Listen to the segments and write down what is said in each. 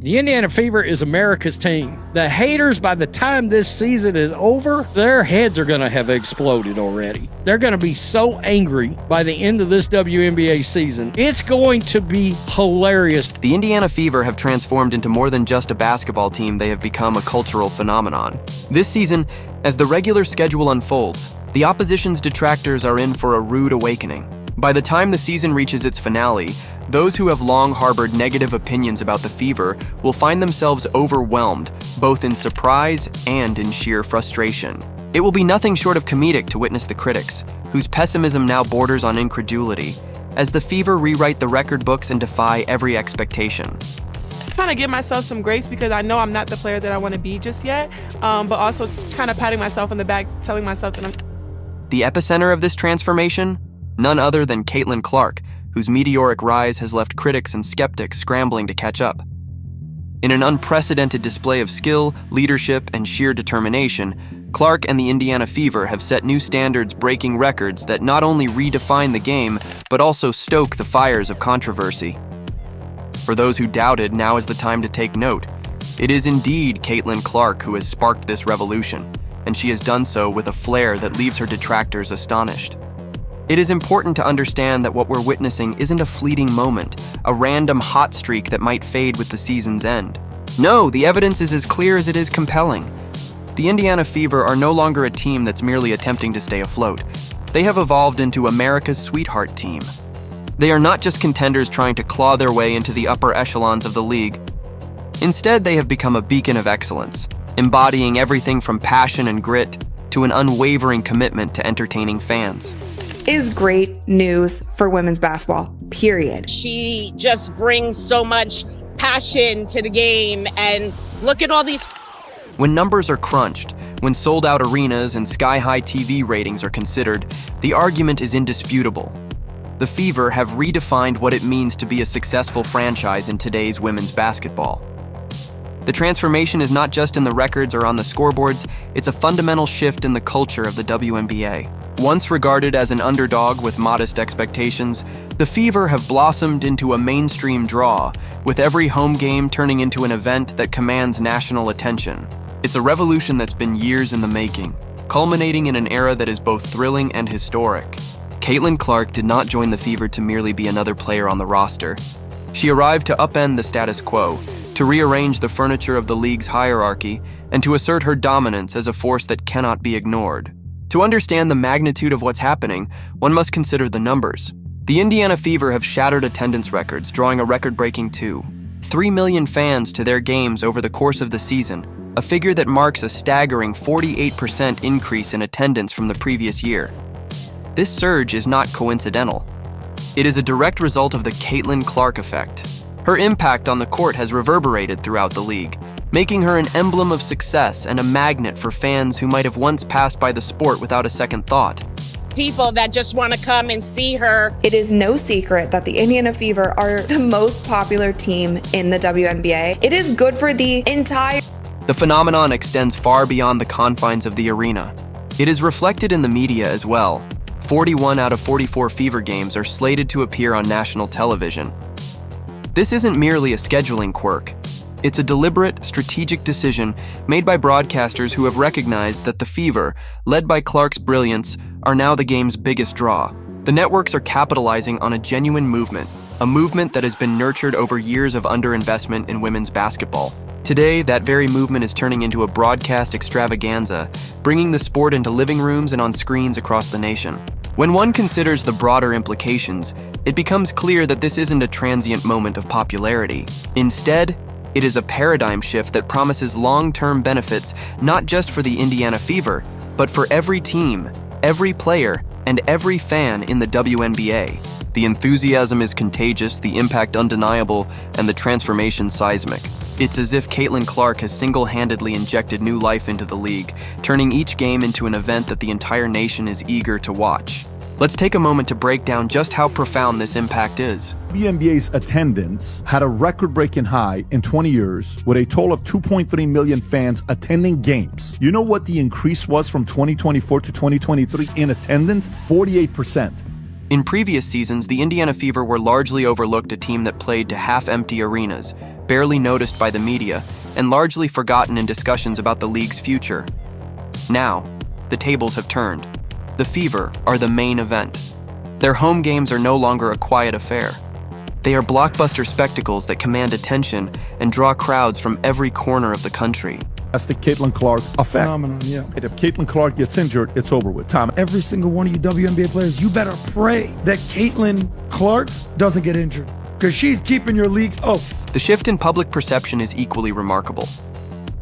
The Indiana Fever is America's team. The haters, by the time this season is over, their heads are going to have exploded already. They're going to be so angry by the end of this WNBA season. It's going to be hilarious. The Indiana Fever have transformed into more than just a basketball team. They have become a cultural phenomenon. This season, as the regular schedule unfolds, the opposition's detractors are in for a rude awakening. By the time the season reaches its finale, those who have long harbored negative opinions about the Fever will find themselves overwhelmed, both in surprise and in sheer frustration. It will be nothing short of comedic to witness the critics, whose pessimism now borders on incredulity, as the Fever rewrite the record books and defy every expectation. I'm trying to give myself some grace because I know I'm not the player that I want to be just yet, but also kind of patting myself on the back, telling myself that I'm... The epicenter of this transformation? None other than Caitlin Clark, whose meteoric rise has left critics and skeptics scrambling to catch up. In an unprecedented display of skill, leadership, and sheer determination, Clark and the Indiana Fever have set new standards, breaking records that not only redefine the game, but also stoke the fires of controversy. For those who doubted, now is the time to take note. It is indeed Caitlin Clark who has sparked this revolution, and she has done so with a flair that leaves her detractors astonished. It is important to understand that what we're witnessing isn't a fleeting moment, a random hot streak that might fade with the season's end. No, the evidence is as clear as it is compelling. The Indiana Fever are no longer a team that's merely attempting to stay afloat. They have evolved into America's sweetheart team. They are not just contenders trying to claw their way into the upper echelons of the league. Instead, they have become a beacon of excellence, embodying everything from passion and grit to an unwavering commitment to entertaining fans. Is great news for women's basketball, period. She just brings so much passion to the game, and look at all these... When numbers are crunched, when sold-out arenas and sky-high TV ratings are considered, the argument is indisputable. The Fever have redefined what it means to be a successful franchise in today's women's basketball. The transformation is not just in the records or on the scoreboards, it's a fundamental shift in the culture of the WNBA. Once regarded as an underdog with modest expectations, the Fever have blossomed into a mainstream draw, with every home game turning into an event that commands national attention. It's a revolution that's been years in the making, culminating in an era that is both thrilling and historic. Caitlin Clark did not join the Fever to merely be another player on the roster. She arrived to upend the status quo, to rearrange the furniture of the league's hierarchy, and to assert her dominance as a force that cannot be ignored. To understand the magnitude of what's happening, one must consider the numbers. The Indiana Fever have shattered attendance records, drawing a record-breaking 3 million fans to their games over the course of the season, a figure that marks a staggering 48% increase in attendance from the previous year. This surge is not coincidental. It is a direct result of the Caitlin Clark effect. Her impact on the court has reverberated throughout the league, making her an emblem of success and a magnet for fans who might have once passed by the sport without a second thought. People that just want to come and see her. It is no secret that the Indiana Fever are the most popular team in the WNBA. It is good for the entire... The phenomenon extends far beyond the confines of the arena. It is reflected in the media as well. 41 out of 44 Fever games are slated to appear on national television. This isn't merely a scheduling quirk. It's a deliberate, strategic decision made by broadcasters who have recognized that the Fever, led by Clark's brilliance, are now the game's biggest draw. The networks are capitalizing on a genuine movement, a movement that has been nurtured over years of underinvestment in women's basketball. Today, that very movement is turning into a broadcast extravaganza, bringing the sport into living rooms and on screens across the nation. When one considers the broader implications, it becomes clear that this isn't a transient moment of popularity. Instead, it is a paradigm shift that promises long-term benefits not just for the Indiana Fever, but for every team, every player, and every fan in the WNBA. The enthusiasm is contagious, the impact undeniable, and the transformation seismic. It's as if Caitlin Clark has single-handedly injected new life into the league, turning each game into an event that the entire nation is eager to watch. Let's take a moment to break down just how profound this impact is. WNBA's attendance had a record-breaking high in 20 years, with a total of 2.3 million fans attending games. You know what the increase was from 2024 to 2023 in attendance? 48%. In previous seasons, the Indiana Fever were largely overlooked, a team that played to half-empty arenas, barely noticed by the media, and largely forgotten in discussions about the league's future. Now, the tables have turned. The Fever are the main event. Their home games are no longer a quiet affair. They are blockbuster spectacles that command attention and draw crowds from every corner of the country. That's the Caitlin Clark effect. Phenomenon, yeah. If Caitlin Clark gets injured, it's over with. Tom, Every single one of you WNBA players, you better pray that Caitlin Clark doesn't get injured, because she's keeping your league up. The shift in public perception is equally remarkable.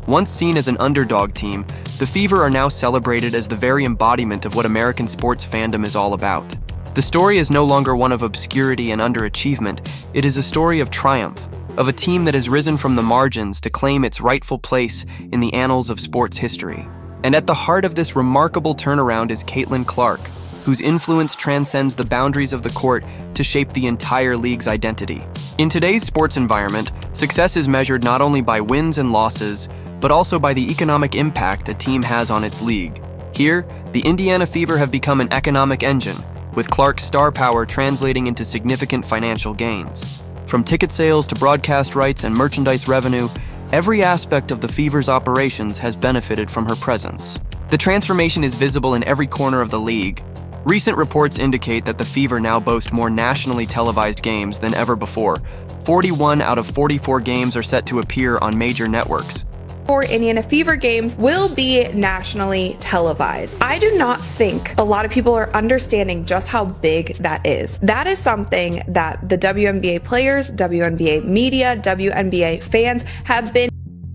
Once seen as an underdog team, the Fever are now celebrated as the very embodiment of what American sports fandom is all about. The story is no longer one of obscurity and underachievement. It is a story of triumph, of a team that has risen from the margins to claim its rightful place in the annals of sports history. And at the heart of this remarkable turnaround is Caitlin Clark, whose influence transcends the boundaries of the court to shape the entire league's identity. In today's sports environment, success is measured not only by wins and losses, but also by the economic impact a team has on its league. Here, the Indiana Fever have become an economic engine, with Clark's star power translating into significant financial gains. From ticket sales to broadcast rights and merchandise revenue, every aspect of the Fever's operations has benefited from her presence. The transformation is visible in every corner of the league. Recent reports indicate that the Fever now boast more nationally televised games than ever before. 41 out of 44 games are set to appear on major networks. For Indiana Fever games will be nationally televised. I do not think a lot of people are understanding just how big that is. That is something that the WNBA players, WNBA media, WNBA fans have been.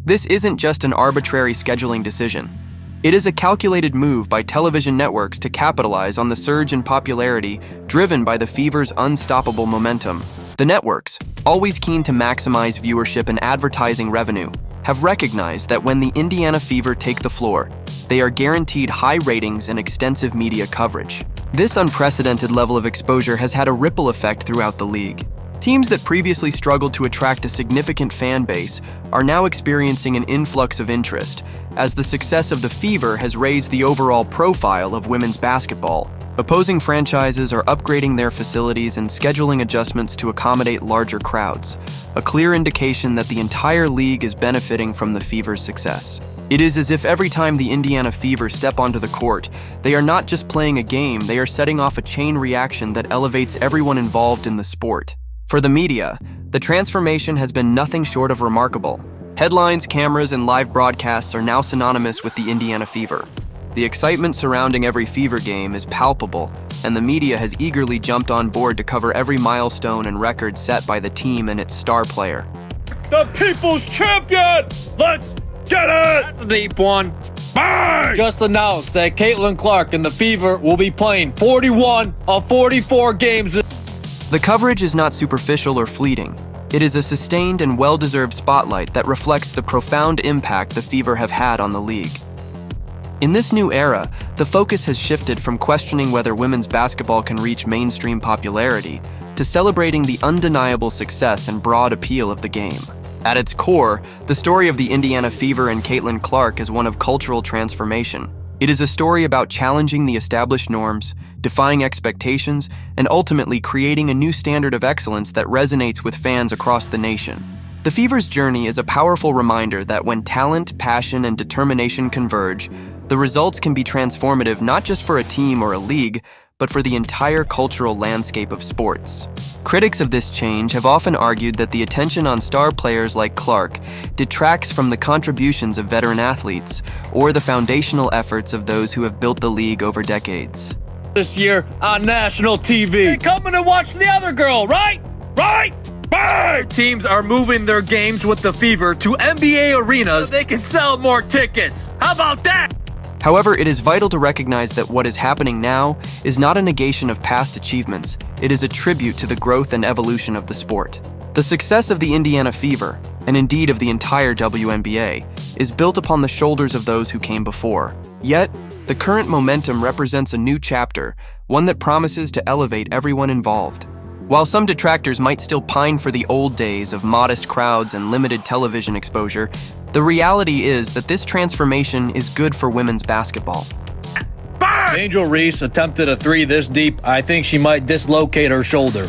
This isn't just an arbitrary scheduling decision. It is a calculated move by television networks to capitalize on the surge in popularity driven by the Fever's unstoppable momentum. The networks, always keen to maximize viewership and advertising revenue, have recognized that when the Indiana Fever take the floor, they are guaranteed high ratings and extensive media coverage. This unprecedented level of exposure has had a ripple effect throughout the league. Teams that previously struggled to attract a significant fan base are now experiencing an influx of interest, as the success of the Fever has raised the overall profile of women's basketball. Opposing franchises are upgrading their facilities and scheduling adjustments to accommodate larger crowds, a clear indication that the entire league is benefiting from the Fever's success. It is as if every time the Indiana Fever step onto the court, they are not just playing a game, they are setting off a chain reaction that elevates everyone involved in the sport. For the media, the transformation has been nothing short of remarkable. Headlines, cameras, and live broadcasts are now synonymous with the Indiana Fever. The excitement surrounding every Fever game is palpable, and the media has eagerly jumped on board to cover every milestone and record set by the team and its star player. The people's champion! Let's get it! That's a deep one. Bang! Just announced that Caitlin Clark and the Fever will be playing 41 of 44 games. The coverage is not superficial or fleeting. It is a sustained and well-deserved spotlight that reflects the profound impact the Fever have had on the league. In this new era, the focus has shifted from questioning whether women's basketball can reach mainstream popularity to celebrating the undeniable success and broad appeal of the game. At its core, the story of the Indiana Fever and Caitlin Clark is one of cultural transformation. It is a story about challenging the established norms, defying expectations, and ultimately creating a new standard of excellence that resonates with fans across the nation. The Fever's journey is a powerful reminder that when talent, passion, and determination converge, the results can be transformative not just for a team or a league, but for the entire cultural landscape of sports. Critics of this change have often argued that the attention on star players like Clark detracts from the contributions of veteran athletes or the foundational efforts of those who have built the league over decades. This year on national TV. They coming to watch the other girl, right? Right? Bang! Teams are moving their games with the Fever to NBA arenas. They can sell more tickets. How about that? However, it is vital to recognize that what is happening now is not a negation of past achievements. It is a tribute to the growth and evolution of the sport. The success of the Indiana Fever, and indeed of the entire WNBA, is built upon the shoulders of those who came before. Yet, the current momentum represents a new chapter, one that promises to elevate everyone involved. While some detractors might still pine for the old days of modest crowds and limited television exposure, the reality is that this transformation is good for women's basketball. Bang! Angel Reese attempted a three this deep. I think she might dislocate her shoulder.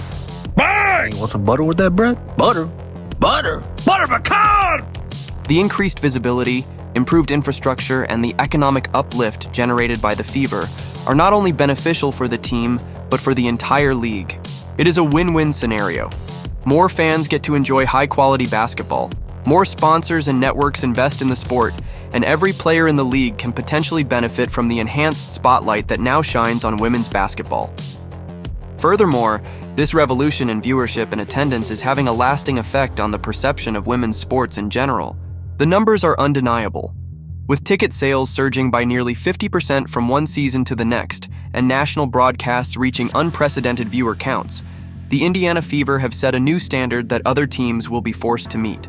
Bang! You want some butter with that bread? Butter. Butter. Butter pecan! The increased visibility, improved infrastructure, and the economic uplift generated by the Fever are not only beneficial for the team, but for the entire league. It is a win-win scenario. More fans get to enjoy high-quality basketball. More sponsors and networks invest in the sport, and every player in the league can potentially benefit from the enhanced spotlight that now shines on women's basketball. Furthermore, this revolution in viewership and attendance is having a lasting effect on the perception of women's sports in general. The numbers are undeniable, with ticket sales surging by nearly 50% from one season to the next, and national broadcasts reaching unprecedented viewer counts. The Indiana Fever have set a new standard that other teams will be forced to meet.